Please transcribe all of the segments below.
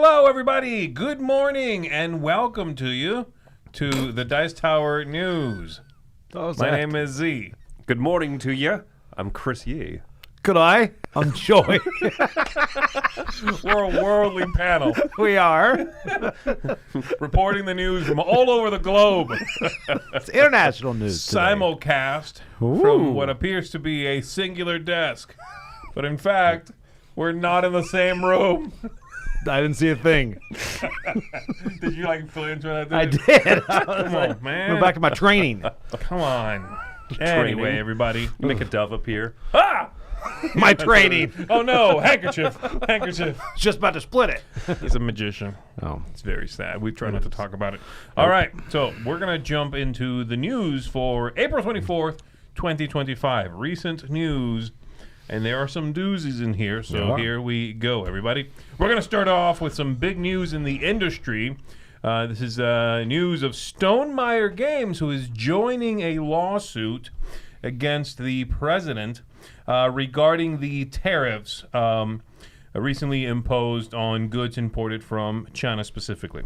Hello, everybody. Good morning, and welcome to you to the Dice Tower News. My name is Z. Good morning to you. I'm Chris Yee. Good eye. I'm Joy. We're a worldly panel. We are. Reporting the news from all over the globe. It's international news today. Simulcast from what appears to be a singular desk. But in fact, we're not in the same room. I didn't see a thing. Did you flinch when I I did? did. Come on, man. Went back to my training. Come on. Anyway, everybody. You make a dove appear. Ah! My training. Oh no, handkerchief. Handkerchief. Just about to split it. He's a magician. Oh. It's very sad. We try not to talk about it. All right, so we're going to jump into the news for April 24th, 2025. Recent news. And there are some doozies in here, so here we go, everybody. We're going to start off with some big news in the industry. This is news of Stonemaier Games, who is joining a lawsuit against the president regarding the tariffs recently imposed on goods imported from China specifically.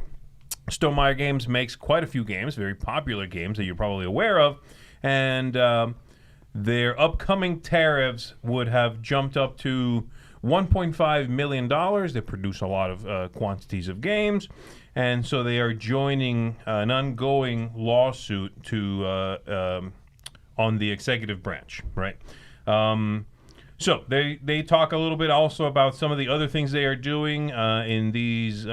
Stonemaier Games makes quite a few games, very popular games that you're probably aware of, and their upcoming tariffs would have jumped up to $1.5 million. They produce a lot of quantities of games, and so they are joining an ongoing lawsuit to on the executive branch, right? So they talk a little bit also about some of the other things they are doing in these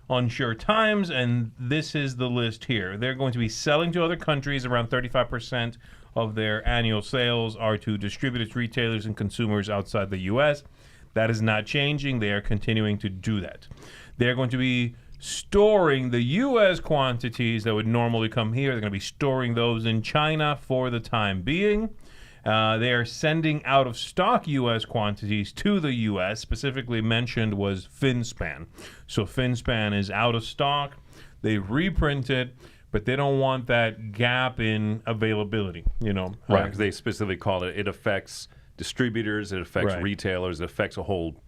unsure times, and this is the list here. They're going to be selling to other countries. Around 35% of their annual sales are to distributors, retailers, and consumers outside the U.S. That is not changing. They are continuing to do that. They're going to be storing the U.S. quantities that would normally come here. They're going to be storing those in China for the time being. They are sending out of stock U.S. quantities to the U.S. Specifically mentioned was FinSpan. So FinSpan is out of stock. They reprinted, but they don't want that gap in availability, Right, because they specifically call it affects distributors, it affects retailers, it affects a whole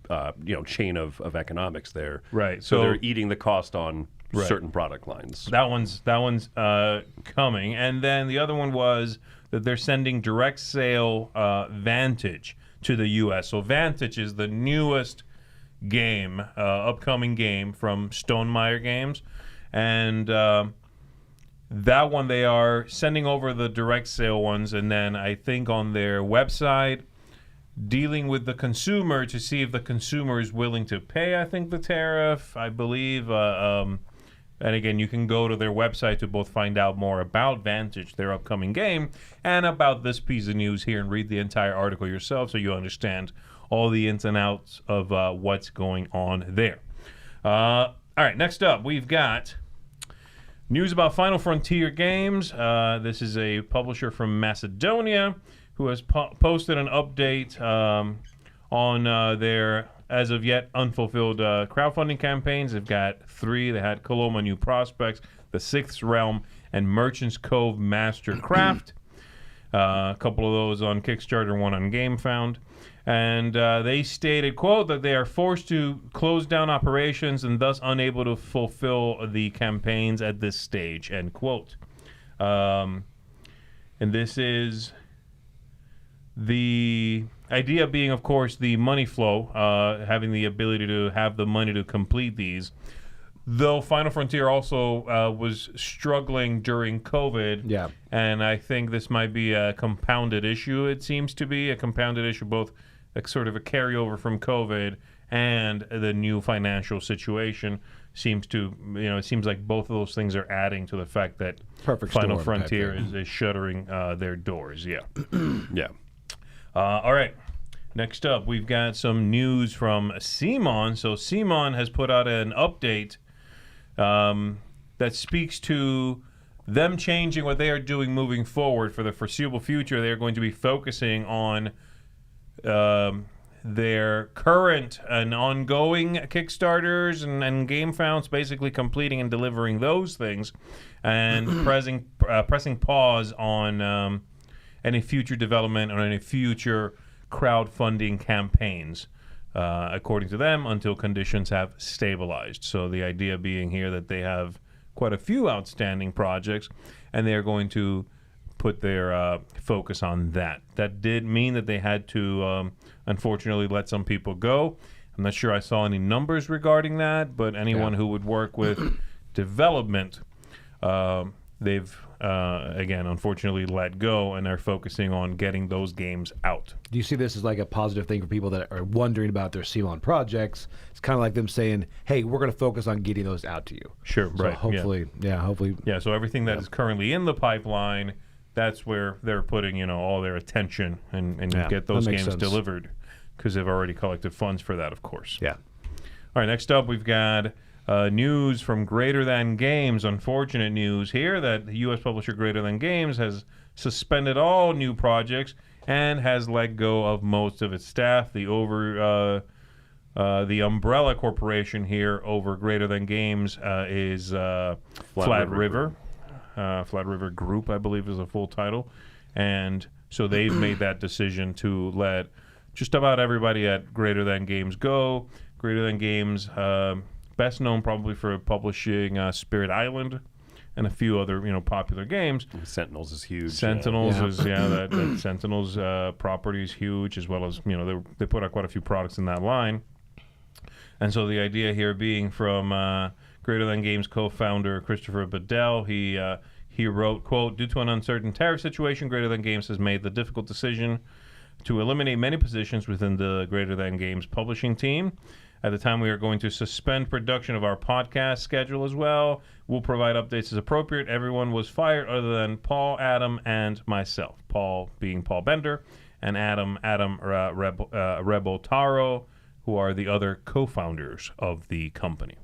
chain of economics there. Right. So they're eating the cost on certain product lines. That one's coming. And then the other one was that they're sending direct sale Vantage to the U.S. So Vantage is the newest game, upcoming game from Stonemaier Games. And that one, they are sending over the direct sale ones, and then I think on their website, dealing with the consumer to see if the consumer is willing to pay, I think, the tariff, I believe. And again, you can go to their website to both find out more about Vantage, their upcoming game, and about this piece of news here, and read the entire article yourself so you understand all the ins and outs of what's going on there. All right, next up, we've got news about Final Frontier Games. This is a publisher from Macedonia who has posted an update on their, as of yet, unfulfilled crowdfunding campaigns. They've got 3. They had Coloma New Prospects, The Sixth Realm, and Merchant's Cove Master Craft. A couple of those on Kickstarter, one on GameFound. And they stated, quote, that they are forced to close down operations and thus unable to fulfill the campaigns at this stage, end quote. And this is the idea being, of course, the money flow, having the ability to have the money to complete these. Though Final Frontier also was struggling during COVID. Yeah. And I think this might be a compounded issue. It seems to be a compounded issue, both sort of a carryover from COVID and the new financial situation seems to, it seems like both of those things are adding to the fact that Final Frontier is shuttering their doors. Yeah. Yeah. All right. Next up, we've got some news from CMON. So CMON has put out an update that speaks to them changing what they are doing moving forward. For the foreseeable future, they're going to be focusing on their current and ongoing Kickstarters and GameFounds, basically completing and delivering those things, and pressing pause on any future development or any future crowdfunding campaigns. according to them, until conditions have stabilized. So the idea being here that they have quite a few outstanding projects, and they're going to put their focus on that. That did mean that they had to, unfortunately, let some people go. I'm not sure I saw any numbers regarding that, but anyone who would work with development, they've, again, unfortunately let go, and are focusing on getting those games out. Do you see this as like a positive thing for people that are wondering about their CMON projects? It's kind of like them saying, hey, we're going to focus on getting those out to you. Sure, So right. hopefully, hopefully. Yeah, so everything that is currently in the pipeline, that's where they're putting, all their attention and get those that makes games sense. delivered, because they've already collected funds for that, of course. Yeah. All right, next up, we've got news from Greater Than Games. Unfortunate news here that the U.S. publisher Greater Than Games has suspended all new projects and has let go of most of its staff. The umbrella corporation here over Greater Than Games is Flat River. Flat River Group, I believe, is the full title. And so they've made that decision to let just about everybody at Greater Than Games go. Greater Than Games, best known probably for publishing Spirit Island and a few other popular games. Sentinels is huge. Sentinels is that Sentinels property is huge, as well as they put out quite a few products in that line. And so the idea here being from Greater Than Games co-founder Christopher Bedell, he wrote, quote, "Due to an uncertain tariff situation, Greater Than Games has made the difficult decision to eliminate many positions within the Greater Than Games publishing team. At the time, we are going to suspend production of our podcast schedule as well. We'll provide updates as appropriate. Everyone was fired other than Paul, Adam, and myself. Paul being Paul Bender, and Adam Rebotaro, who are the other co-founders of the company."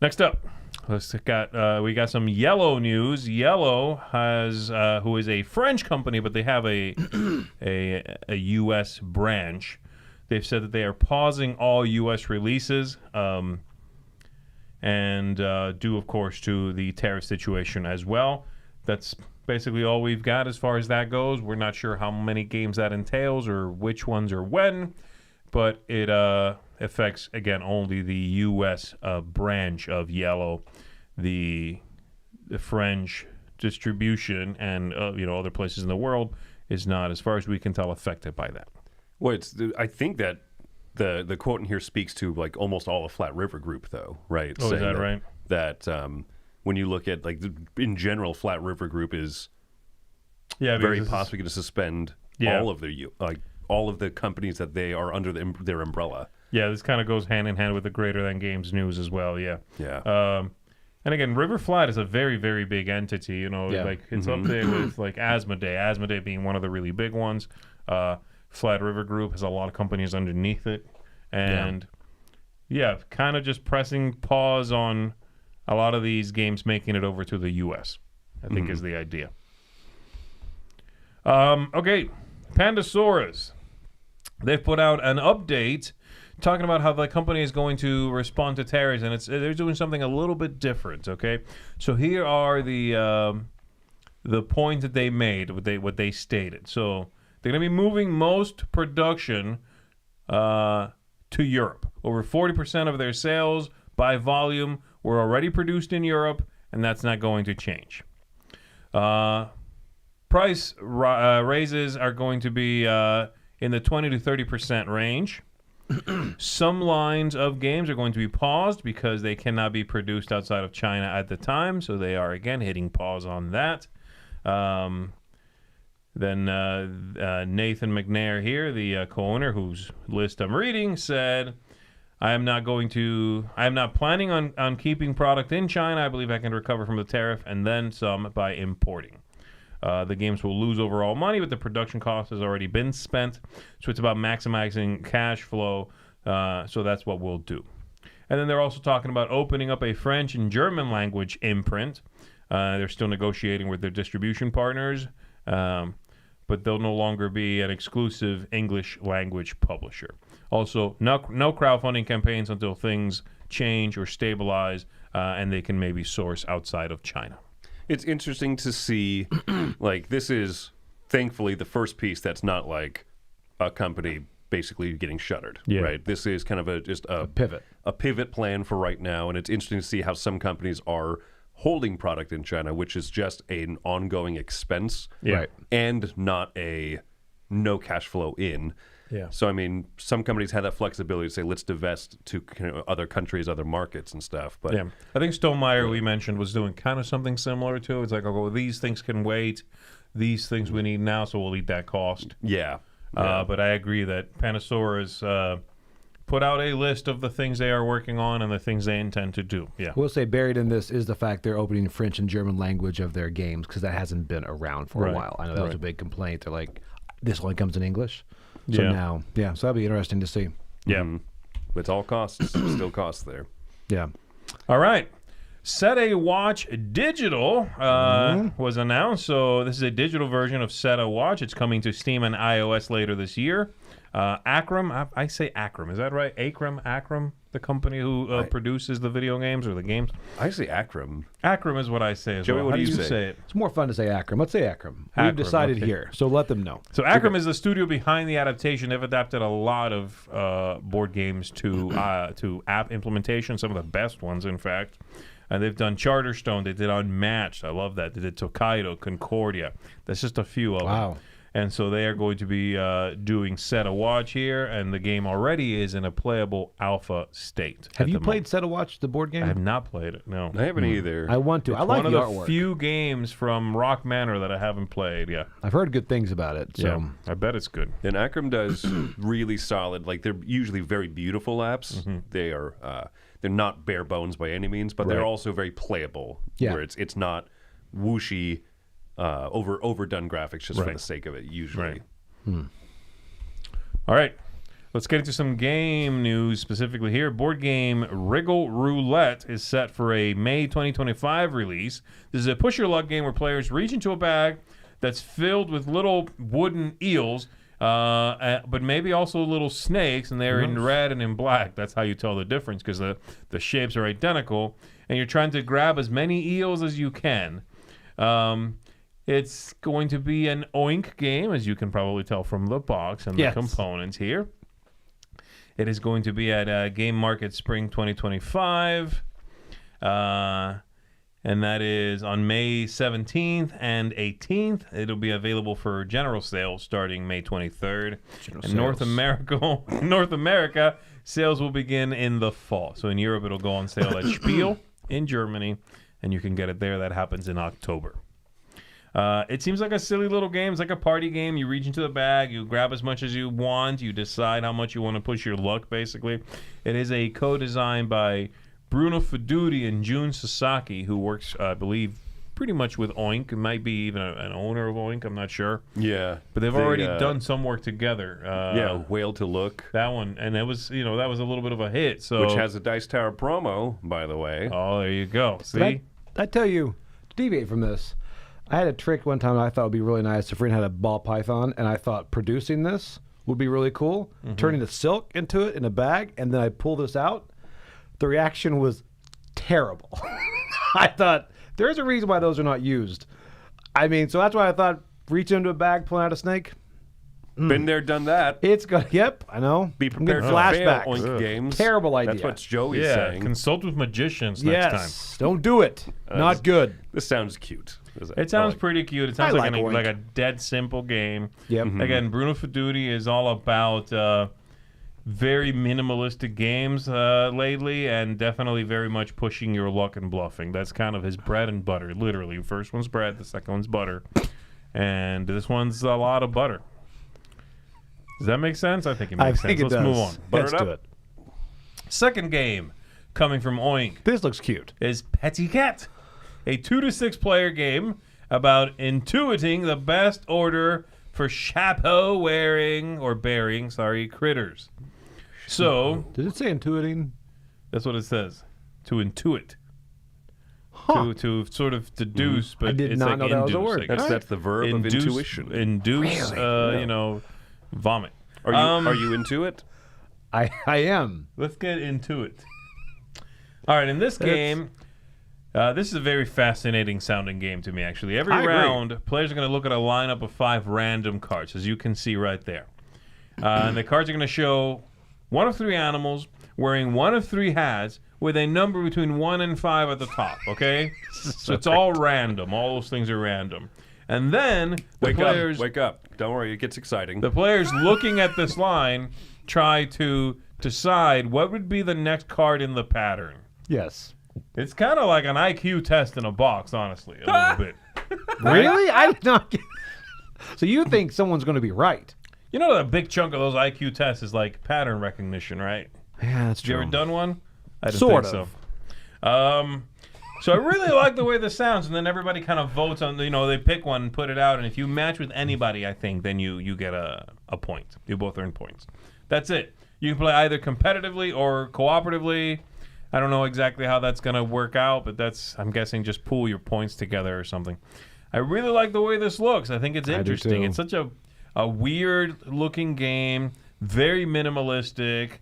Next up, we got some Yellow news. Yellow has, who is a French company, but they have a U.S. branch. They've said that they are pausing all U.S. releases, and due, of course, to the tariff situation as well. That's basically all we've got as far as that goes. We're not sure how many games that entails or which ones or when, but it affects, again, only the U.S. Branch of Yellow. The French distribution and other places in the world is not, as far as we can tell, affected by that. Well, I think that the quote in here speaks to like almost all of Flat River Group, though, right? Oh, is that right? That when you look at in general, Flat River Group is very possibly going to suspend all of their all of the companies that they are under their umbrella. Yeah, this kind of goes hand in hand with the Greater Than Games news as well. Yeah. Yeah. And again, River Flat is a very, very big entity. It's up there with like Asmodee being one of the really big ones. Flat River Group has a lot of companies underneath it. And kind of just pressing pause on a lot of these games making it over to the U.S., I think is the idea. Okay, Pandasaurus. They've put out an update talking about how the company is going to respond to tariffs, and they're doing something a little bit different, okay? So here are the point that they made, what they stated. So they're going to be moving most production to Europe. Over 40% of their sales by volume were already produced in Europe, and that's not going to change. Price raises are going to be in the 20 to 30% range. Some lines of games are going to be paused because they cannot be produced outside of China at the time, so they are, again, hitting pause on that. Then Nathan McNair here, the co-owner whose list I'm reading, said, I am not planning on keeping product in China. I believe I can recover from the tariff and then some by importing. The games will lose overall money, but the production cost has already been spent. So it's about maximizing cash flow. So that's what we'll do. And then they're also talking about opening up a French and German language imprint. They're still negotiating with their distribution partners, but they'll no longer be an exclusive English language publisher. Also, no crowdfunding campaigns until things change or stabilize, and they can maybe source outside of China. It's interesting to see, this is thankfully the first piece that's not like a company basically getting shuttered. Yeah. Right. This is kind of just a pivot plan for right now, and it's interesting to see how some companies are holding product in China, which is just an ongoing expense, and not a no cash flow in. Yeah. So I mean, some companies have that flexibility to say, let's divest to other countries, other markets, and stuff. But yeah, I think Stonemaier we mentioned was doing kind of something similar too. It's like, oh, these things can wait, these things we need now, so we'll eat that cost. Yeah. But I agree that Pandasaurus put out a list of the things they are working on and the things they intend to do. Yeah. We'll say buried in this is the fact they're opening French and German language of their games because that hasn't been around for a while. I know that was a big complaint. They're like, this only comes in English. So now, so that'll be interesting to see. Yeah. It's all costs. Still costs there. Yeah. All right. Set a Watch Digital was announced. So this is a digital version of Set a Watch. It's coming to Steam and iOS later this year. Akram, I say Akram. Is that right? Akram, the company who produces the video games or the games? I say Akram. Akram is what I say as Joey, well. what How do you say it? It's more fun to say Akram. Let's say Akram. Akram, We've decided okay. here, so let them know. So Akram is the studio behind the adaptation. They've adapted a lot of board games to app implementation, some of the best ones, in fact. And they've done Charterstone. They did Unmatched. I love that. They did Tokaido, Concordia. That's just a few of them. And so they are going to be doing Set a Watch here, and the game already is in a playable alpha state. Have you played Set a Watch, the board game? I have not played it, no. I haven't either. I want to. It's I like one the of artwork. the few games from Rock Manor that I haven't played, I've heard good things about it. So. Yeah, I bet it's good. And Akram does really solid. Like, they're usually very beautiful apps. They are they're not bare bones by any means, but they're also very playable. Yeah. Where it's not whooshy, overdone graphics just for the sake of it. Usually. All right. Let's get into some game news specifically here. Board game Wriggle Roulette is set for a May 2025 release. This is a push-your-luck game where players reach into a bag that's filled with little wooden eels, but maybe also little snakes, and they're in red and in black. That's how you tell the difference because the shapes are identical, and you're trying to grab as many eels as you can. It's going to be an oink game, as you can probably tell from the box and the components here. It is going to be at Game Market Spring 2025. And that is on May 17th and 18th. It'll be available for general sales starting May 23rd. In North America, sales will begin in the fall. So in Europe, it'll go on sale at Spiel in Germany, and you can get it there. That happens in October. It seems like a silly little game. It's like a party game. You reach into the bag, you grab as much as you want, you decide how much you want to push your luck, basically. It is a co-design by Bruno Feduti and Jun Sasaki, who works, I believe, pretty much with Oink. It might be even an owner of Oink, I'm not sure. Yeah. But they've already done some work together. Whale to Look. That one. And that was, that was a little bit of a hit. So which has a Dice Tower promo, by the way. Oh, there you go. See? I tell you, to deviate from this, I had a trick one time I thought would be really nice. A friend had a ball python, and I thought producing this would be really cool. Turning the silk into it in a bag, and then I pull this out. The reaction was terrible. I thought, there's a reason why those are not used. I mean, so that's why I thought, reach into a bag, pulling out a snake. Been there, done that. It's good. Yep, I know. Be prepared for flashbacks. Oink games. Terrible idea. That's what Joey's saying. Consult with magicians next time. Don't do it. Not good. This sounds cute. It sounds pretty cute. It sounds like Oink. a dead simple game. Yep. Again, Bruno Feduti is all about very minimalistic games lately, and definitely very much pushing your luck and bluffing. That's kind of his bread and butter, literally. First one's bread, the second one's butter. And this one's a lot of butter. Does that make sense? I think it makes sense. Let's move on. Let's do it. Second game coming from Oink. This looks cute. Is Petit Cat, a 2 to 6 player game about intuiting the best order for chapeau wearing or bearing, critters. So, Does it say intuiting? that's what it says. To intuit. Huh. To sort of deduce, but I did it's not like know that was a induce, word. I guess. That's the verb of intuition. Induce, vomit. Are you into it? I am. Let's get into it. All right, in this game, this is a very fascinating sounding game to me, actually. Every round, players are going to look at a lineup of 5 random cards, as you can see right there. And the cards are going to show one of 3 animals wearing one of 3 hats with a number between 1 and 5 at the top, okay? So it's all random. All those things are random. And then the players... Wake up. Don't worry, it gets exciting. The players looking at this line try to decide what would be the next card in the pattern. Yes. It's kind of like an IQ test in a box, honestly, a little bit. Really? I did not get... So you think someone's going to be right? You know, a big chunk of those IQ tests is like pattern recognition, right? Yeah, that's Have you ever done one? I didn't Sort think of. So. So I really like the way this sounds, and then everybody kind of votes on, they pick one and put it out, and if you match with anybody, I think, then you get a point. You both earn points. That's it. You can play either competitively or cooperatively. I don't know exactly how that's going to work out, but I'm guessing just pool your points together or something. I really like the way this looks. I think it's interesting. It's such a weird-looking game, very minimalistic.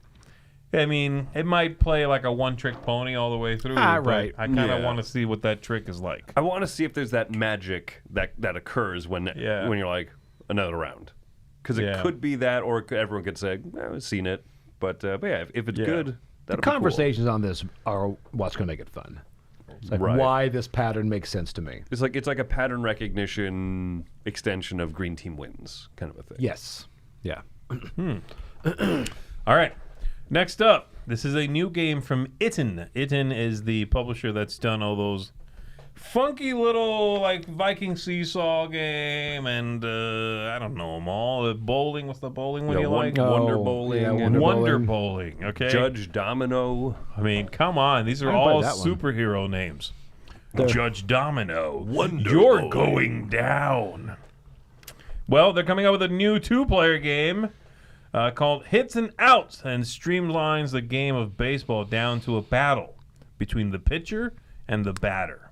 I mean, it might play like a one-trick pony all the way through. Right. I kind of want to see what that trick is like. I want to see if there's that magic that occurs when you're like, another round. Because it could be that, or everyone could say, I've seen it. But yeah, if it's good, the conversations on this are what's going to make it fun. It's like why this pattern makes sense to me. It's like a pattern recognition extension of Green Team Wins kind of a thing. Yes. Yeah. All right. Next up, this is a new game from Itten. Itten is the publisher that's done all those funky little like Viking seesaw game and I don't know them all. The bowling, what's the bowling one you like? Wonder Bowling. Yeah, Wonder Bowling. Okay. Judge Domino. I mean, come on. These are all superhero names. Judge Domino. You're going down. Well, they're coming out with a new 2-player game called Hits and Outs and streamlines the game of baseball down to a battle between the pitcher and the batter.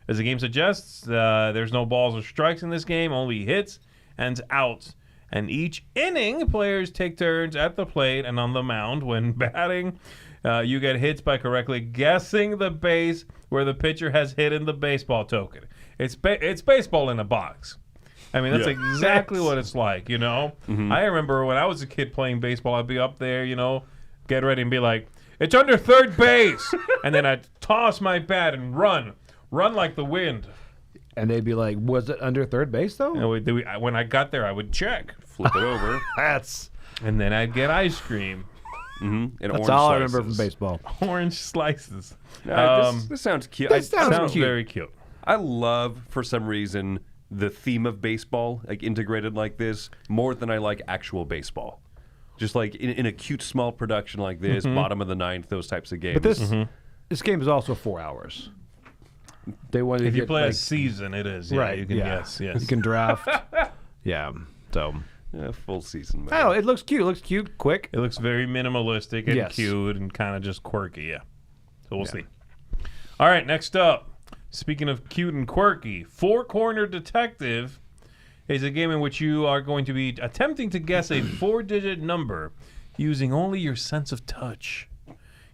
As the game suggests, there's no balls or strikes in this game, only hits and outs. And each inning, players take turns at the plate and on the mound. When batting, you get hits by correctly guessing the base where the pitcher has hit in the baseball token. It's baseball in a box. I mean, that's exactly what it's like, you know? Mm-hmm. I remember when I was a kid playing baseball, I'd be up there, get ready and be like, it's under third base. And then I'd toss my bat and run like the wind. And they'd be like, was it under third base, though? And when I got there, I would check. Flip it over. And then I'd get ice cream. Mm-hmm. And that's all I remember from baseball. Orange slices. This sounds cute. This sounds cute. Very cute. I love, for some reason, the theme of baseball, like integrated like this, more than I like actual baseball. Just like in a cute small production like this, bottom of the ninth, those types of games. But this game is also 4 hours. They want to if you play a season, it is. Yeah, right. You can yes. You can draft. Yeah. So. Yeah, full season. Man. Oh, it looks cute. It looks cute, quick. It looks very minimalistic and cute and kind of just quirky. Yeah. So we'll see. All right. Next up. Speaking of cute and quirky, Four Corner Detective is a game in which you are going to be attempting to guess a 4-digit number using only your sense of touch.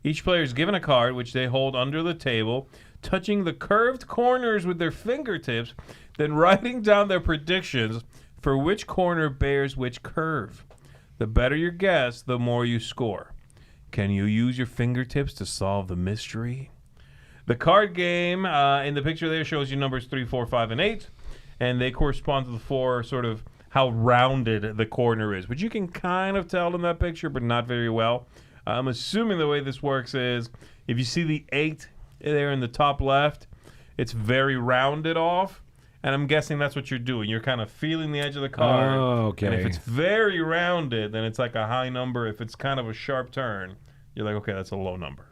Each player is given a card which they hold under the table, touching the curved corners with their fingertips, then writing down their predictions for which corner bears which curve. The better your guess, the more you score. Can you use your fingertips to solve the mystery? The card game in the picture there shows you numbers 3, 4, 5, and 8, and they correspond to the 4, sort of how rounded the corner is, which you can kind of tell in that picture, but not very well. I'm assuming the way this works is if you see the 8 there in the top left, it's very rounded off, and I'm guessing that's what you're doing. You're kind of feeling the edge of the card. Oh, okay. And if it's very rounded, then it's like a high number. If it's kind of a sharp turn, you're like, okay, that's a low number.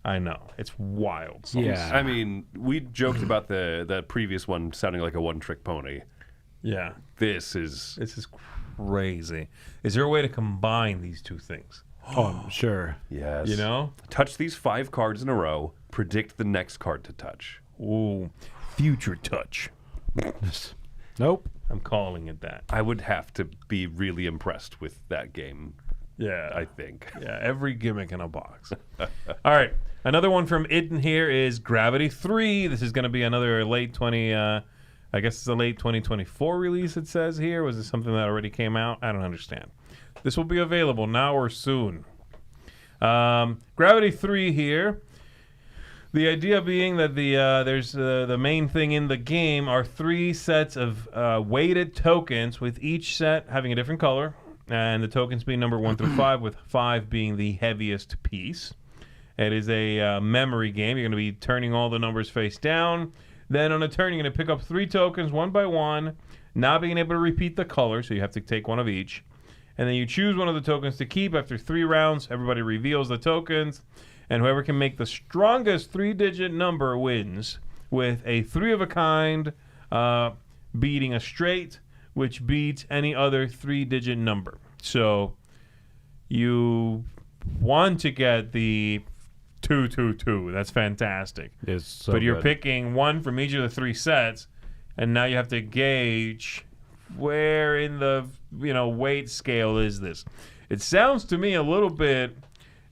I know. It's wild. Yeah. I mean, we joked about the previous one sounding like a one-trick pony. Yeah. This is crazy. Is there a way to combine these two things? Oh, I'm sure. Yes. You know? Touch these 5 cards in a row. Predict the next card to touch. Ooh. Future touch. Nope. I'm calling it that. I would have to be really impressed with that game. Yeah. I think. Yeah, every gimmick in a box. All right. Another one from Itten here is Gravity 3. This is going to be another late 20 I guess it's a late 2024 release, it says here. Was it something that already came out? I don't understand. This will be available now or soon. Gravity 3 here. The idea being that there's the main thing in the game are 3 sets of weighted tokens, with each set having a different color, and the tokens being numbered 1 through 5, with 5 being the heaviest piece. It is a memory game. You're going to be turning all the numbers face down. Then on a turn, you're going to pick up 3 tokens one by one, not being able to repeat the color, so you have to take one of each. And then you choose one of the tokens to keep. After 3 rounds, everybody reveals the tokens, and whoever can make the strongest 3-digit number wins, with a 3 of a kind beating a straight, which beats any other 3-digit number. So you want to get the 222. That's fantastic. It's so but you're good. picking one from each of the 3 sets, and now you have to gauge where in the weight scale is this. It sounds to me a little bit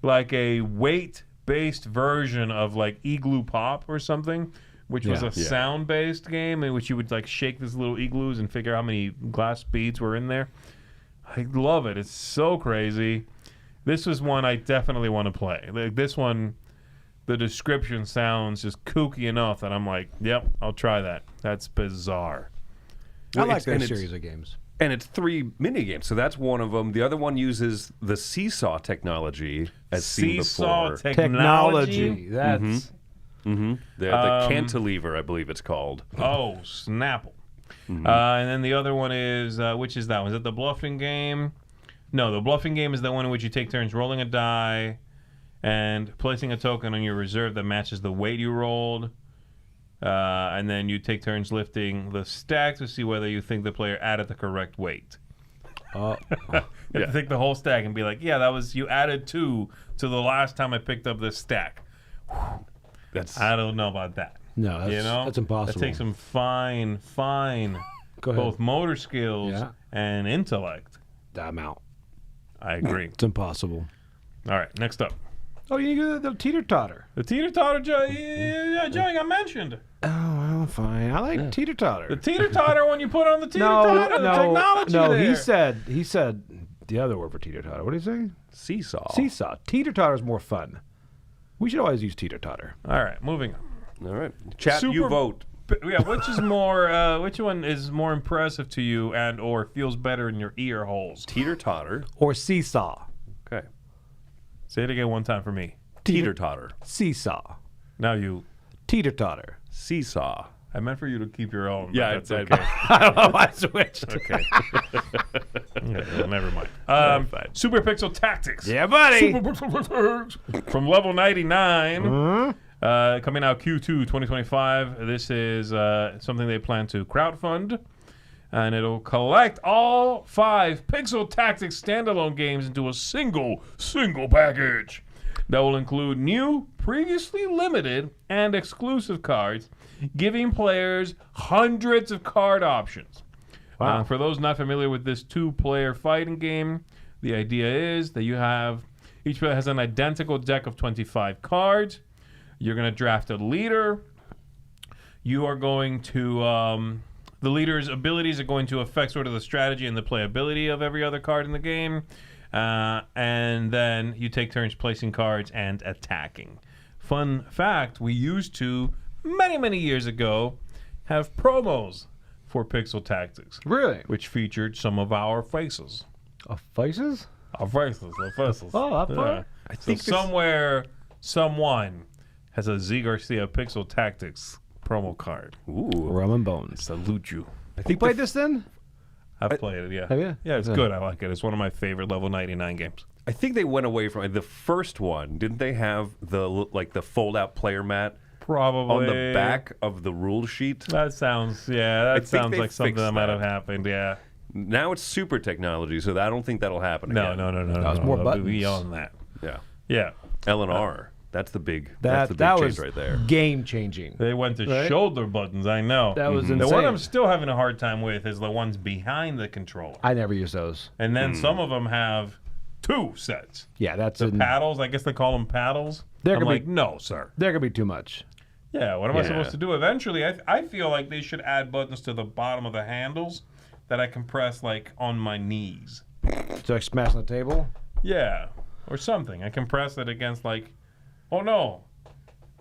like a weight-based version of like Igloo Pop or something, which was a sound-based game in which you would like shake these little igloos and figure out how many glass beads were in there. I love it. It's so crazy. This is one I definitely want to play. Like this one, the description sounds just kooky enough that I'm like, yep, I'll try that. That's bizarre. I like that series of games. And it's 3 mini games, so that's one of them. The other one uses the seesaw technology, as seen before. Technology. That's The cantilever, I believe it's called. Oh, Snapple. And then the other one is, which is that one? Is it the bluffing game? No, the bluffing game is the one in which you take turns rolling a die and placing a token on your reserve that matches the weight you rolled. And then you take turns lifting the stack to see whether you think the player added the correct weight. You have to take the whole stack and be like, yeah, that was, you added 2 to the last time I picked up this stack. I don't know about that. No, that's impossible. That takes some fine both motor skills and intellect. I'm out. I agree. It's impossible. All right, next up. Oh, you do the teeter-totter. The teeter-totter, Joey got mentioned. Oh, well, fine. I like teeter-totter. The teeter-totter when you put on the teeter-totter, the technology no. there. He said the other word for teeter-totter. What did he say? Seesaw. Seesaw. Teeter-totter is more fun. We should always use teeter-totter. All right, moving on. All right. Chat, you vote. Yeah, which is more? Which one is more impressive to you and or feels better in your ear holes? Teeter-totter. Or seesaw. Okay. Say it again one time for me. Teeter-totter. Seesaw. Now you. Teeter-totter. Seesaw. I meant for you to keep your own. Yeah, that's okay. I don't know why I switched. Okay. Well, never mind. Super Pixel Tactics. Yeah, buddy. Super Pixel Tactics. From level 99. Coming out Q2 2025. This is something they plan to crowdfund. And it'll collect all 5 Pixel Tactics standalone games into a single package that will include new, previously limited, and exclusive cards, giving players hundreds of card options. Wow. For those not familiar with this 2-player fighting game, the idea is that each player has an identical deck of 25 cards. You're going to draft a leader. You are going to... the leader's abilities are going to affect sort of the strategy and the playability of every other card in the game. And then you take turns placing cards and attacking. Fun fact, we used to, many years ago, have promos for Pixel Tactics. Really? Which featured some of our faces. Faces? Our faces. Oh, that's fun. I think somewhere, someone has a Z Garcia Pixel Tactics promo card. Ooh. Rum and bones. Salute you. You played this then? I've played it, yeah. Have you? Yeah, it's good. I like it. It's one of my favorite level 99 games. I think they went away from the first one. Didn't they have the fold-out player mat Probably on the back of the rule sheet? That sounds like something that might have happened. Yeah. Now it's super technology, so I don't think that'll happen No. again. That was more buttons. Beyond that. Yeah. Yeah. L&R. That's the big That change was right there. game changing. They went to Right? shoulder buttons. I know. That was The insane. one I'm still having a hard time with is the ones behind the controller. I never use those. And then some of them have 2 sets. Yeah, that's The paddles, I guess they call them paddles. They're I'm gonna like, be- no, sir. They're gonna be too much. Yeah, what am I supposed to do? Eventually, I feel like they should add buttons to the bottom of the handles that I can press, like, on my knees. So like smash on the table? Yeah, or something. I can press it against, like, oh, no.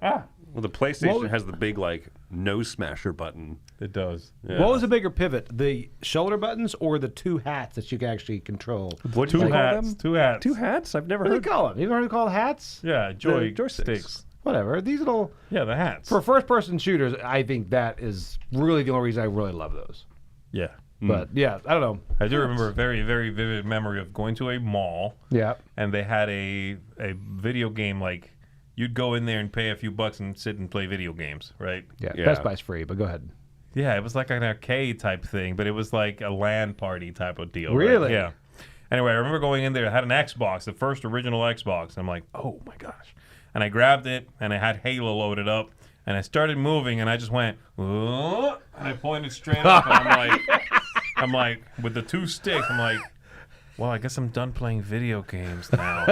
Ah. Well, the PlayStation has the big, like, nose smasher button. It does. Yeah. What was the bigger pivot? The shoulder buttons or the two hats that you can actually control? What do you call them? Two hats. Two hats? I've never heard. What do you call them? You ever heard them called hats? Yeah, joysticks. Whatever. These little... Yeah, the hats. For first-person shooters, I think that is really the only reason I really love those. Yeah. But, yeah, I don't know. I do remember a very, very vivid memory of going to a mall. Yeah. And they had a video game, like, you'd go in there and pay a few bucks and sit and play video games, right? Yeah. Best Buy's free, but go ahead. Yeah, it was like an arcade type thing, but it was like a LAN party type of deal. Really? Right? Yeah. Anyway, I remember going in there. It had an Xbox, the first original Xbox. I'm like, oh, my gosh. And I grabbed it, and I had Halo loaded up. And I started moving, and I just went, oh, and I pointed straight up, and I'm like, with the two sticks, I'm like, well, I guess I'm done playing video games now.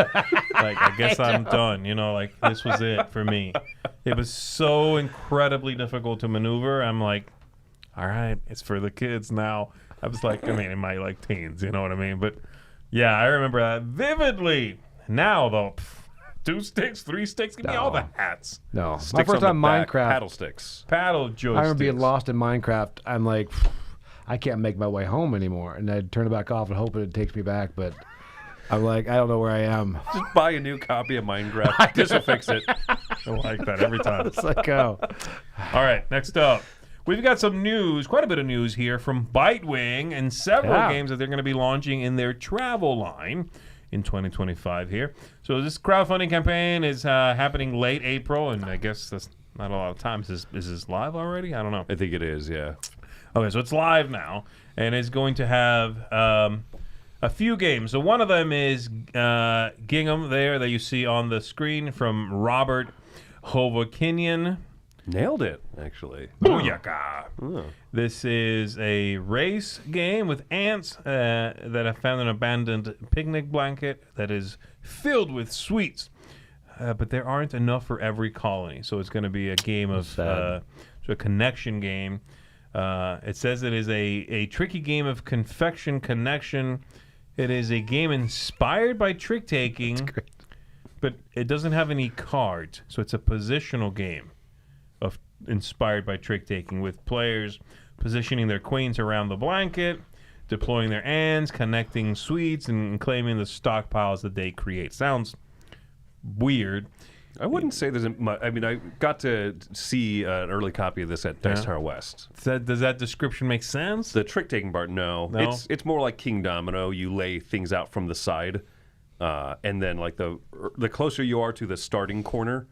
Like, I guess I'm done. You know, like, this was it for me. It was so incredibly difficult to maneuver. I'm like, all right, it's for the kids now. I was like, I mean, in my, like, teens, you know what I mean? But, yeah, I remember that vividly. Now, though, 2 sticks, 3 sticks, give me all the hats. No. Sticks My first time Minecraft. Paddle sticks. Paddle joysticks. I remember being lost in Minecraft. I'm like, I can't make my way home anymore. And I'd turn it back off and hope it takes me back. But I'm like, I don't know where I am. Just buy a new copy of Minecraft. This will fix it. I like that every time. It's like, oh. All right, next up. We've got some news, quite a bit of news here from Bitewing and several games that they're going to be launching in their travel line in 2025 here. So this crowdfunding campaign is happening late April, and I guess that's not a lot of time. Is this live already? I don't know. I think it is, yeah. Okay, so it's live now, and it's going to have a few games. So one of them is Gingham there that you see on the screen from Robert Hovakinian. Nailed it, actually. Booyaka. Oh. This is a race game with ants that have found an abandoned picnic blanket that is filled with sweets. But there aren't enough for every colony. So it's going to be a game of a connection game. It says it is a tricky game of confection connection. It is a game inspired by trick taking, but it doesn't have any cards. So it's a positional game of inspired by trick taking, with players positioning their queens around the blanket, deploying their ants, connecting sweets, and claiming the stockpiles that they create. Sounds weird. I wouldn't say there's much. I mean, I got to see an early copy of this at Dice Tower West. Does that description make sense? The trick taking part, no. It's more like King Domino. You lay things out from the side, and then like the closer you are to the starting corner,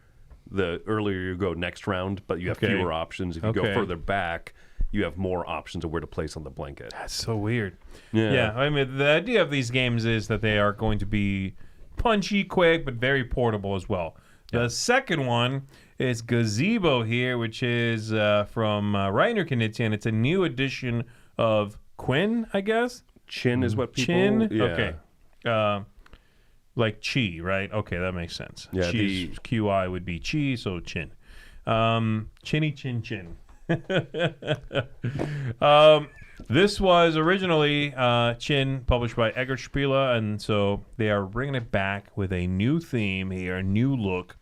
the earlier you go next round, but you have fewer options. If you go further back, you have more options of where to place on the blanket. That's so weird. Yeah, I mean, the idea of these games is that they are going to be punchy, quick, but very portable as well. The second one is Gazebo here, which is from Reiner Knizia, and it's a new edition of Quinn, I guess? Chin is what people... Chin? Yeah. Okay. Like Chi, right? Okay, that makes sense. Yeah, QI would be Chi, so Chin. Chinny Chin Chin. This was originally Chin, published by Egger Spiele, and so they are bringing it back with a new theme here, a new look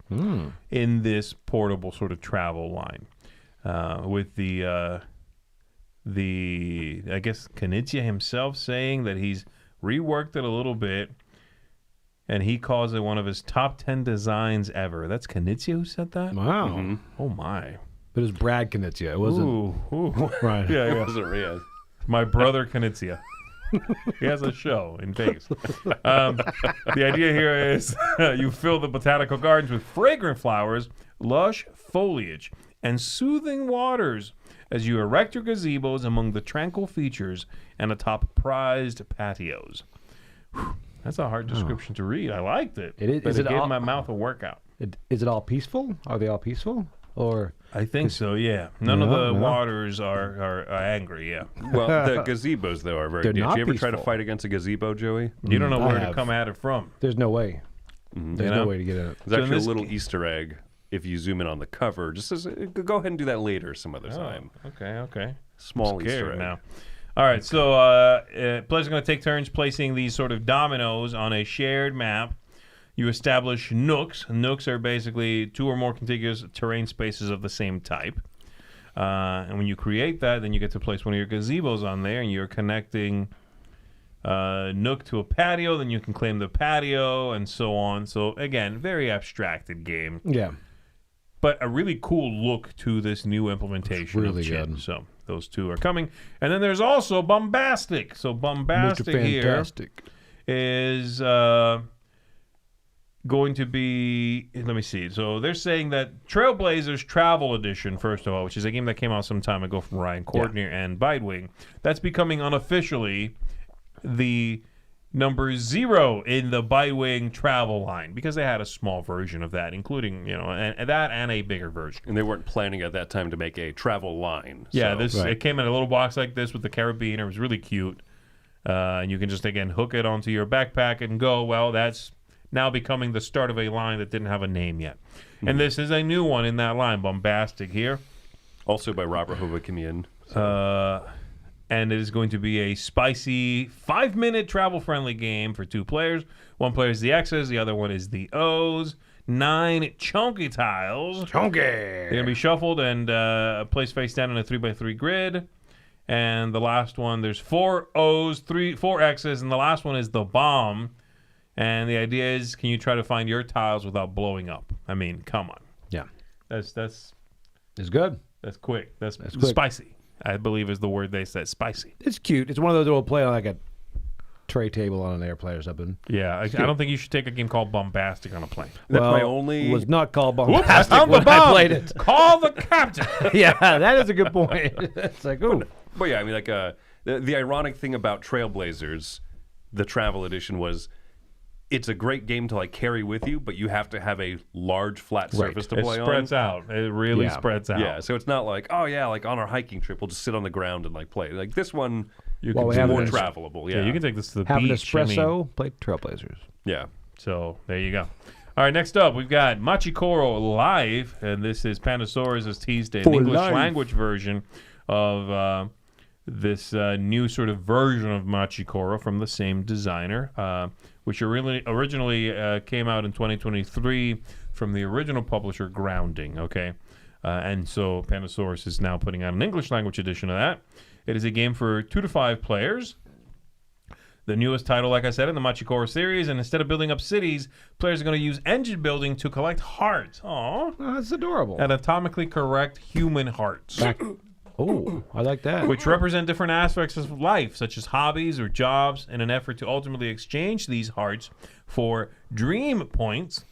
in this portable sort of travel line. With the I guess Knizia himself saying that he's reworked it a little bit, and he calls it one of his top 10 designs ever. That's Knizia who said that? Wow. Mm-hmm. Oh, my. But it was Brad Knizia. It wasn't... Ooh. Right. Yeah. It wasn't Riyadh. My brother Knizia. He has a show in Vegas. The idea here is you fill the botanical gardens with fragrant flowers, lush foliage, and soothing waters as you erect your gazebos among the tranquil features and atop prized patios. Whew. That's a hard description to read. I liked it. It is. But Is it it gave all- my mouth a workout. Is it all peaceful? Are they all peaceful? Or I think so, yeah. None of the No. waters are angry, yeah. Well, the gazebos, though, are very They're ditchy. not You ever try to peaceful. fight against a gazebo, Joey? You don't know I where to have. come at it from. there's no way. There's You know? no way to get in it. There's actually this a little Easter egg if you zoom in on the cover, just as go ahead and do that later some other time. Okay. Small Easter egg. Now. All right, so players are going to take turns placing these sort of dominoes on a shared map. You establish nooks. Nooks are basically 2 or more contiguous terrain spaces of the same type. And when you create that, then you get to place one of your gazebos on there, and you're connecting nook to a patio. Then you can claim the patio, and so on. So, again, very abstracted game. Yeah. But a really cool look to this new implementation really of Chip. good. So those 2 are coming. And then there's also Bombastic. So Bombastic here is going to be, let me see. So they're saying that Trailblazers Travel Edition, first of all, which is a game that came out some time ago from Ryan Courtney and Bitewing, that's becoming unofficially the number 0 in the Bitewing travel line, because they had a small version of that, including, and that and a bigger version. And they weren't planning at that time to make a travel line. Yeah, so. it came in a little box like this with the carabiner. It was really cute. And you can just, again, hook it onto your backpack and go. Well, that's now becoming the start of a line that didn't have a name yet. Mm-hmm. And this is a new one in that line, Bombastic here. Also by Robert Hovakimian. And it is going to be a spicy 5-minute travel-friendly game for 2 players. One player is the X's, the other one is the O's. 9 chunky tiles. Chunky! They're going to be shuffled and placed face down in a 3x3 grid. And the last one, there's 4 O's, 4 X's, and the last one is the bomb. And the idea is, can you try to find your tiles without blowing up? I mean, come on. Yeah. It's good. That's quick. That's quick. Spicy, I believe is the word they said. Spicy. It's cute. It's one of those that will play on like a tray table on an airplane or something. Yeah, I don't think you should take a game called Bombastic on a plane. That's well, my only... It was not called Bombastic Whoops, when I played it. Call the captain. Yeah, that is a good point. It's like, ooh. But yeah, I mean, like the ironic thing about Trailblazers, the travel edition, was it's a great game to like carry with you, but you have to have a large flat surface to play on. It spreads out. It really spreads out. Yeah, so it's not like, oh yeah, like on our hiking trip, we'll just sit on the ground and like play. Like this one, you can do more travelable. Yeah, you can take this to the have beach. Have an espresso, play Trailblazers. Yeah. So there you go. All right, next up, we've got Machikoro Life, and this is Pandasaurus has teased an English language version of this new sort of version of Machikoro from the same designer, which originally came out in 2023 from the original publisher Grounding, okay? And so Pandasaurus is now putting out an English language edition of that. It is a game for 2 to 5 players. The newest title, like I said, in the Machikoro series, and instead of building up cities, players are going to use engine building to collect hearts. Aww. Oh, that's adorable. Anatomically correct human hearts. Oh, I like that. Which represent different aspects of life, such as hobbies or jobs, in an effort to ultimately exchange these hearts for dream points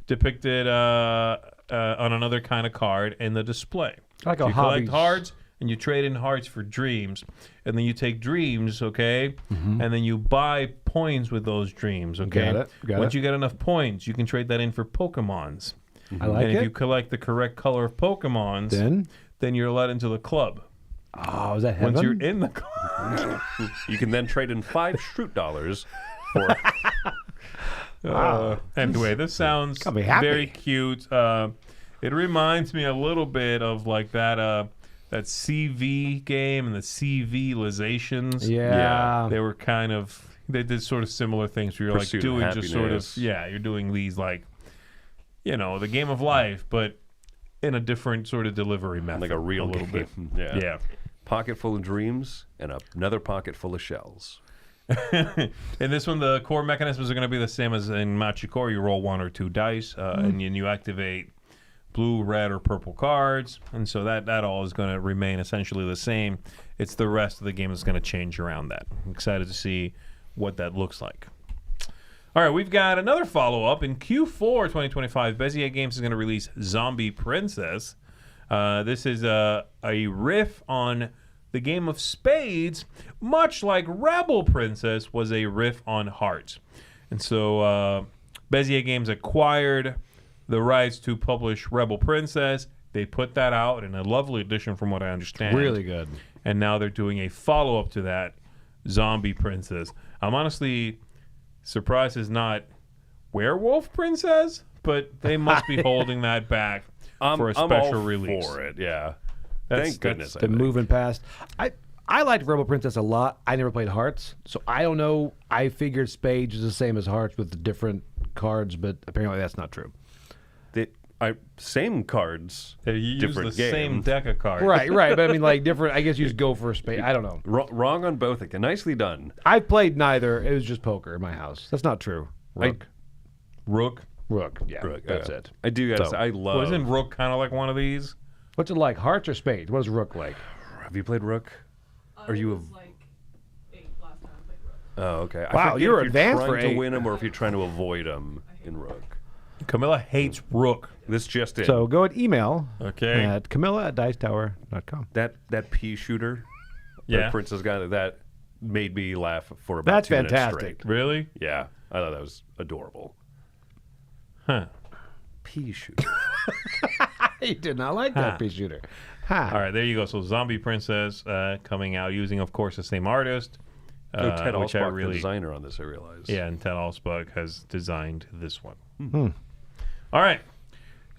depicted on another kind of card in the display. Like so a you collect hearts, and you trade in hearts for dreams. And then you take dreams, okay? Mm-hmm. And then you buy points with those dreams, okay? Once you get enough points, you can trade that in for Pokemons. Mm-hmm. I like it. And if you collect the correct color of Pokemons, then you're let into the club. Oh, is that heaven? Once you're in the club. You can then trade in 5 Shroot dollars for... Wow. Anyway, this sounds very cute. It reminds me a little bit of like that CV game and the CV-lizations. Yeah. They were they did sort of similar things where you're like doing just sort of, you're doing these like, the game of life, but in a different sort of delivery method. Like a real little bit. Yeah. Pocket full of dreams and another pocket full of shells. In this one, the core mechanisms are going to be the same as in Machikoro. You roll 1 or 2 dice, and you activate blue, red, or purple cards, and so that all is going to remain essentially the same. It's the rest of the game that's going to change around that. I'm excited to see what that looks like. All right, we've got another follow-up. In Q4 2025, Bezier Games is going to release Zombie Princess. This is a riff on the game of spades, much like Rebel Princess was a riff on hearts. And so Bezier Games acquired the rights to publish Rebel Princess. They put that out in a lovely edition from what I understand. Really good. And now they're doing a follow-up to that, Zombie Princess. I'm honestly surprised it's not Werewolf Princess, but they must be holding that back for a special I'm all release. for it, yeah. That's- Thank goodness. The moving past. I liked Rebel Princess a lot. I never played Hearts, so I don't know. I figured Spades is the same as Hearts with the different cards, but apparently that's not true. Same cards, They use different the game. same deck of cards. Right. But I mean, like different. I guess you just go for a Spade. I don't know. Wrong on both. Again. Nicely done. I played neither. It was just poker in my house. That's not true. Rook. Rook. Yeah, Rook, that's it. I do gotta So- say, I love. Well, isn't Rook kind of like one of these? What's it like? Hearts or Spades? What is Rook like? Have you played Rook? Are you It was like 8 last time I played Rook. Oh, okay. I Wow, forget you're if advanced trying for to 8. win them or if you're trying to avoid them in Rook. Camilla hates Rook. This just in. So go at email Okay. at camilla@dicetower.com. that pea shooter, Yeah. the Princess guy, that made me laugh for about That's 2 minutes fantastic. straight. Really? Yeah, I thought that was adorable. Huh. Pea shooter. You did not like that pea shooter. Ha. All right, there you go. So Zombie Princess coming out using, of course, the same artist. Ted which I Alspach, really, the designer on this, I realize. yeah, and Ted Alspach has designed this one. All right.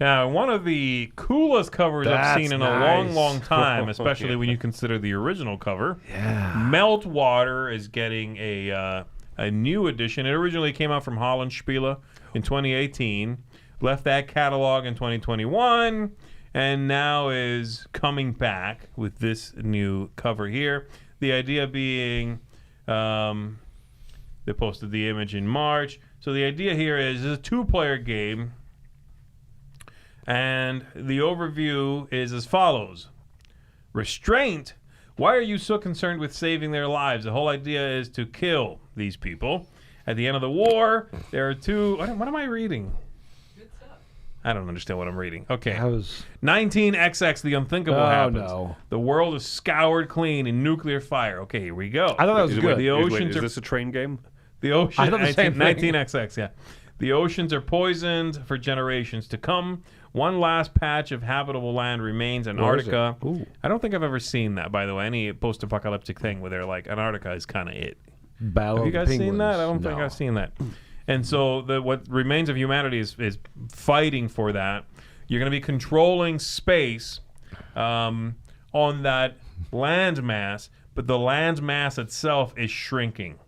Now, one of the coolest covers I've That's seen in a nice. long time, especially when you consider the original cover. Yeah. Meltwater is getting a new edition. It originally came out from Holland Spiele in 2018, left that catalog in 2021, and now is coming back with this new cover here. The idea being, they posted the image in March. So the idea here is it's a 2-player game, and the overview is as follows. Restraint? Why are you so concerned with saving their lives? The whole idea is to kill these people. At the end of the war, there are 2... What am I reading? Good stuff. I don't understand what I'm reading. Okay. That was 19XX, the unthinkable Oh, happens. no. The world is scoured clean in nuclear fire. Okay, here we go. I thought that was Is it- good. The wait, oceans is are this a train game? the ocean. I thought the same thing. 19XX, yeah. The oceans are poisoned for generations to come. One last patch of habitable land remains, Antarctica. Where is it? Ooh. I don't think I've ever seen that, by the way. Any post-apocalyptic thing where they're like, Antarctica is kind of it. Battle Have you of guys the seen Penguins. that? I don't think No. I've seen that. And so what remains of humanity is fighting for that. You're going to be controlling space on that land mass, but the land mass itself is shrinking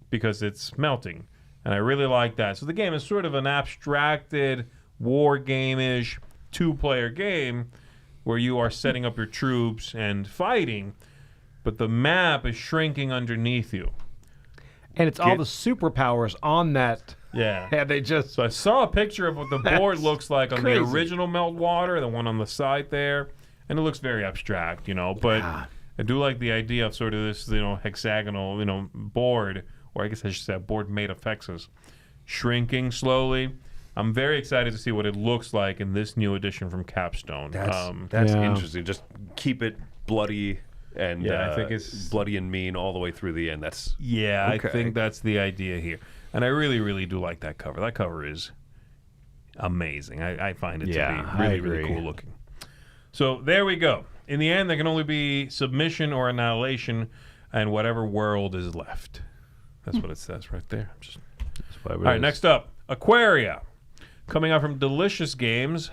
because it's melting. And I really like that. So the game is sort of an abstracted war game-ish 2-player game where you are setting up your troops and fighting, but the map is shrinking underneath you. And it's all the superpowers on that. Yeah. Yeah, they just. So I saw a picture of what the board That's looks like on crazy. the original Meltwater, the one on the side there, and it looks very abstract, But Yeah. I do like the idea of sort of this, hexagonal, board, or I guess I should say a board made of hexes, shrinking slowly. I'm very excited to see what it looks like in this new edition from Capstone. That's Yeah. interesting. Just keep it bloody and Yeah, I think it's- bloody and mean all the way through the end. That's Yeah, Okay. I think that's the idea here. And I really, really do like that cover. That cover is amazing. I find it Yeah, to I be really, really agree. cool looking. So there we go. In the end, there can only be submission or annihilation and whatever world is left. That's what it says right there. All right, next up, Aquaria. Coming out from Delicious Games.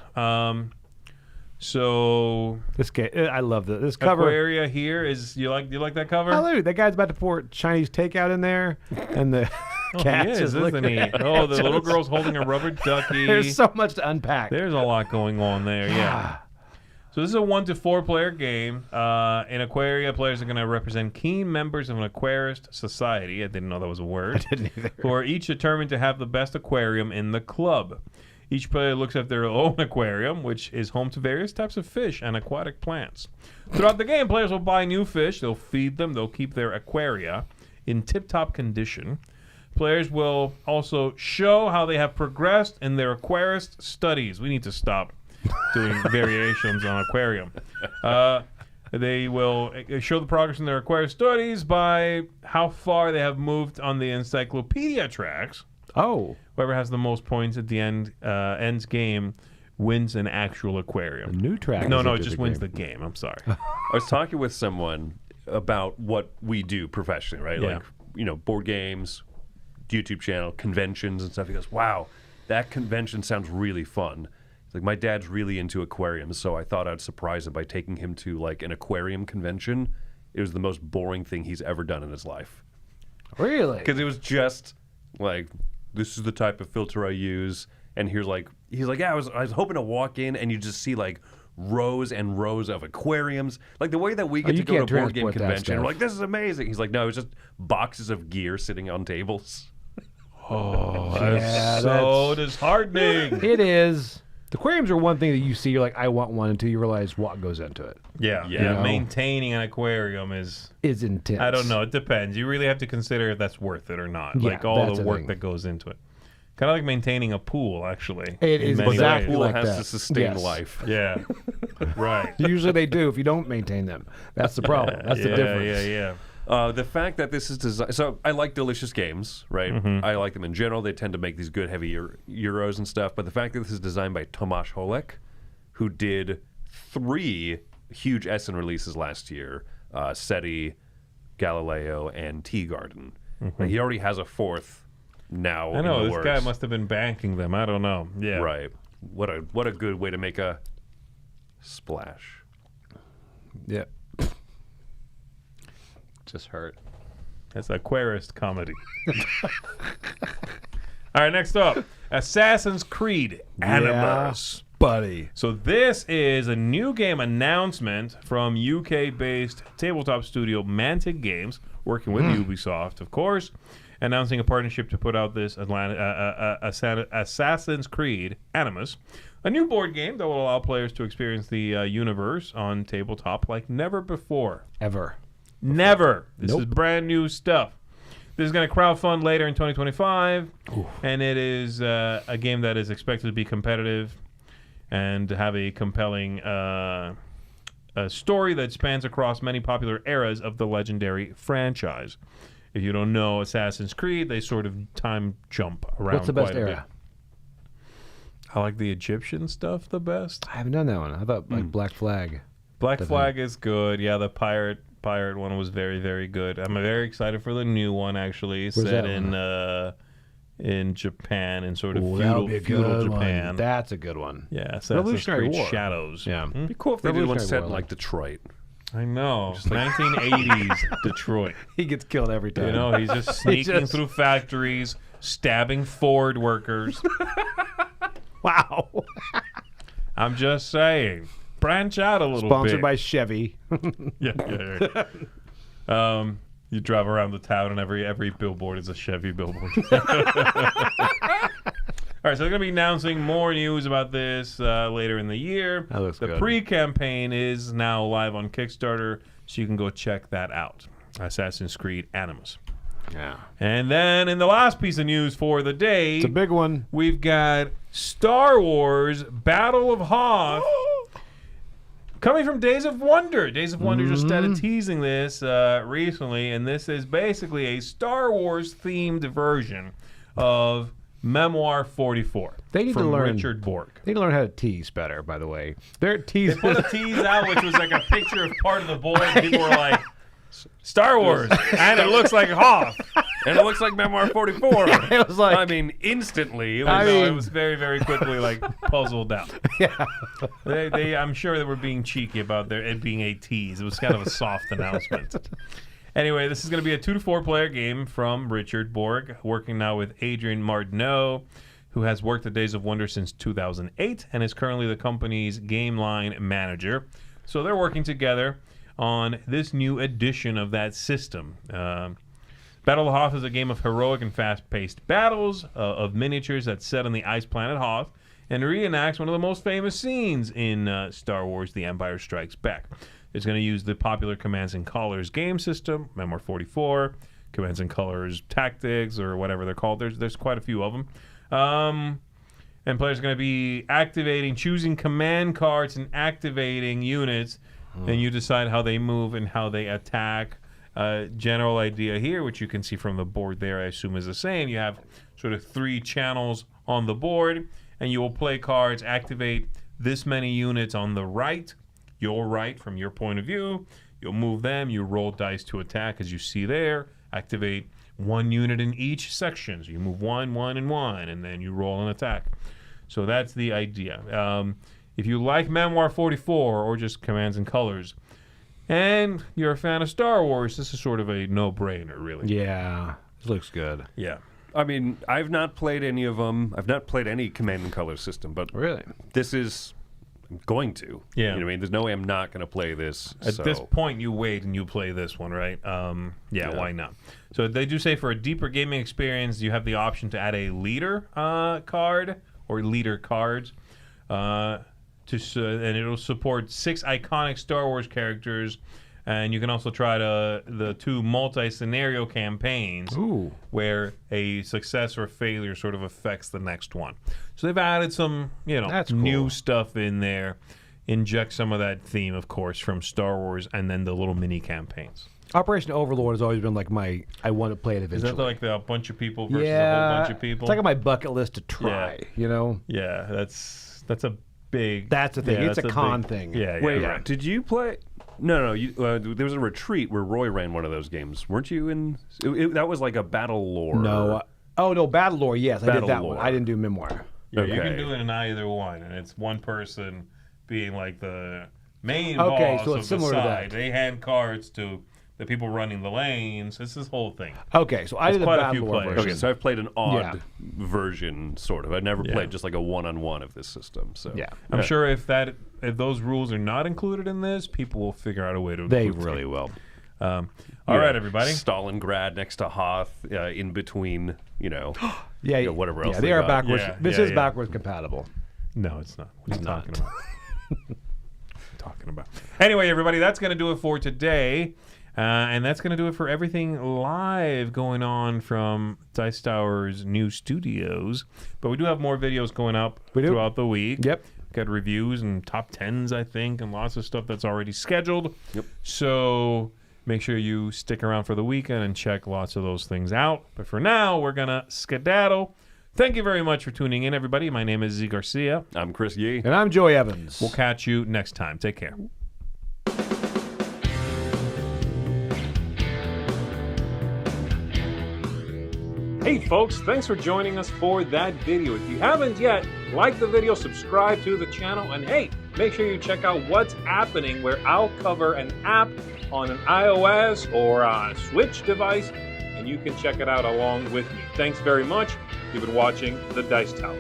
So This game, I love this cover. Aquaria here is you like that cover? Hallelujah. That guy's about to pour Chinese takeout in there, and the cat He is, just isn't looking he? at Oh, it. the little girl's holding a rubber ducky. There's so much to unpack. There's a lot going on there, yeah. So this is a 1 to 4 player game. In Aquaria, players are going to represent keen members of an aquarist society. I didn't know that was a word. I didn't either. Who are each determined to have the best aquarium in the club. Each player looks at their own aquarium, which is home to various types of fish and aquatic plants. Throughout the game, players will buy new fish, they'll feed them, they'll keep their aquaria in tip-top condition. Players will also show how they have progressed in their aquarist studies. We need to stop doing variations on aquarium. They will show the progress in their aquarist studies by how far they have moved on the encyclopedia tracks. Oh, Whoever has the most points at the ends game wins an actual aquarium. new track. No, is it into just the wins game. the game. I'm sorry. I was talking with someone about what we do professionally, right? Yeah. Like, board games, YouTube channel, conventions and stuff. He goes, wow, that convention sounds really fun. It's like, my dad's really into aquariums, so I thought I'd surprise him by taking him to like an aquarium convention. It was the most boring thing he's ever done in his life. Really? Because it was just like, this is the type of filter I use, and he's like, yeah, I was hoping to walk in and you just see like rows and rows of aquariums, like the way that we get to go to a board game convention. We're like, this is amazing. He's like, no, it's just boxes of gear sitting on tables. Oh, that's so disheartening. It is. The aquariums are one thing that you see, you're like, I want one, until you realize what goes into it. Yeah. You know? Maintaining an aquarium is intense. I don't know. It depends. You really have to consider if that's worth it or not. Yeah, like all that's the the work thing. that goes into it. Kind of like maintaining a pool, actually. It is many exactly ways. Pool like has that. to sustain Yes. life. Yeah. Right. Usually they do if you don't maintain them. That's the problem. That's the difference. Yeah. The fact that this is designed... So I like delicious games, right? I like them in general. They tend to make these good, heavy Euros and stuff. But the fact that this is designed by Tomasz Holek, who did 3 huge Essen releases last year, SETI, Galileo, and Tea Garden. Like, he already has a 4th now. I know. in the This works. guy must have been banking them. I don't know. Yeah. Right. What a good way to make a splash. Yeah. Just hurt. That's Aquarist comedy. All right, next up, Assassin's Creed Animus. Buddy. So this is a new game announcement from UK-based tabletop studio Mantic Games, working with Ubisoft, of course, announcing a partnership to put out this Assassin's Creed Animus, a new board game that will allow players to experience the universe on tabletop like never before. Ever. Never. This Nope. is brand new stuff. This is going to crowdfund later in 2025, and it is a game that is expected to be competitive and have a compelling a story that spans across many popular eras of the legendary franchise. If you don't know Assassin's Creed, they sort of time jump around. What's the best quite a bit. era? I like the Egyptian stuff the best. I haven't done that one. I thought like Black Flag. Black Flag is good. Yeah, the pirate one was very, very good. I'm very excited for the new one, actually, set that in Japan, in sort of That'll be a feudal good Japan. one. That's a good one. Yeah, Assassin's Revolutionary Creed War. Shadows. Yeah. Hmm? Be cool if they did one Revolutionary set War, in like- like Detroit. I know. 1980s Detroit. He gets killed every time. You know, he's just sneaking just- through factories, stabbing Ford workers. Wow. I'm just saying. Branch out a little bit. Sponsored by Chevy. Yeah. You drive around the town and every billboard is a Chevy billboard. All right, so they're going to be announcing more news about this later in the year. That looks the good. pre-campaign is now live on Kickstarter, so you can go check that out. Assassin's Creed Animus. Yeah. And then in the last piece of news for the day, It's a big one. we've got Star Wars Battle of Hoth. Coming from Days of Wonder. Days of Wonder just started teasing this recently, and this is basically a Star Wars-themed version of Memoir 44 They need to from learn- Richard Bork. They need to learn how to tease better, by the way. They're tease. They put a tease out, which was like a picture of part of the board. People were like, Star Wars, and it looks like Hoth. And it looks like Memoir 44. It was like, I mean, instantly. It was, I No, mean- it was very, very quickly like puzzled out. yeah. I'm sure they were being cheeky about it being a tease. It was kind of a soft announcement. Anyway, this is going to be a 2 to 4 player game from Richard Borg, working now with Adrian Martineau, who has worked at Days of Wonder since 2008 and is currently the company's game line manager. So they're working together on this new edition of that system. Battle of Hoth is a game of heroic and fast-paced battles of miniatures that's set on the ice planet Hoth and reenacts one of the most famous scenes in Star Wars: The Empire Strikes Back. It's going to use the popular Commands and Colors game system, Memoir 44, Commands and Colors Tactics, or whatever they're called. There's quite a few of them. And players are going to be choosing command cards and activating units. Then you decide how they move and how they attack. General idea here, which you can see from the board there, I assume is the same. You have sort of 3 channels on the board, and you will play cards, activate this many units on the right, your right from your point of view. You'll move them, you roll dice to attack, as you see there, activate one unit in each section. So you move one, and then you roll an attack. So that's the idea. If you like Memoir 44 or just Commands and Colors, and you're a fan of Star Wars, this is sort of a no-brainer, really. Yeah, it looks good. Yeah. I mean, I've not played any of them. I've not played any Command and Color system, but Really? this is I'm going to. Yeah. You know what I mean? There's no way I'm not going to play this. At this point, you wait and you play this one, right? Yeah, why not? So they do say for a deeper gaming experience, you have the option to add a leader card or leader cards, and it'll support 6 iconic Star Wars characters. And you can also try the 2 multi-scenario campaigns where a success or failure sort of affects the next one. So they've added some, That's new cool. stuff in there. Inject some of that theme, of course, from Star Wars, and then the little mini campaigns. Operation Overlord has always been like I want to play it eventually. Is that like a bunch of people versus a whole bunch of people? It's like on my bucket list to try, Yeah, that's a big... That's the thing. Yeah, It's a con thing. Yeah, Wait, right. did you play... No. There was a retreat where Roy ran one of those games. Weren't you in... that was like a battle lore. No. Battle Lore, yes. I Battle did that Lore. one. I didn't do Memoir. Yeah, you Okay. can do it in either one, and it's one person being like the main Okay, boss so of it's the similar to side. that. They hand cards to the people running the lanes. It's this whole thing. Okay, so I There's did the quite a Battle few Lore players. version. Okay, so I've played an odd Yeah. version, sort of. I never Yeah. played just like a one-on-one of this system. So Yeah. I'm sure if those rules are not included in this, people will figure out a way to They include really them. will. All right, everybody. Stalingrad next to Hoth, in between, Yeah, whatever else Yeah, they they are got. backwards. Yeah, this yeah, is yeah. backwards compatible. No, it's not. What are you talking about? Talking about. Anyway, everybody, that's going to do it for today. And that's going to do it for everything live going on from Dice Tower's new studios. But we do have more videos going up We do. throughout the week. Yep. Got reviews and top 10s, I think, and lots of stuff that's already scheduled. Yep. So make sure you stick around for the weekend and check lots of those things out. But for now, we're going to skedaddle. Thank you very much for tuning in, everybody. My name is Z Garcia. I'm Chris Yee. And I'm Joey Evans. We'll catch you next time. Take care. Hey folks, thanks for joining us for that video. If you haven't yet, like the video, subscribe to the channel, and hey, make sure you check out what's happening where I'll cover an app on an iOS or a Switch device, and you can check it out along with me. Thanks very much. You've been watching The Dice Tower.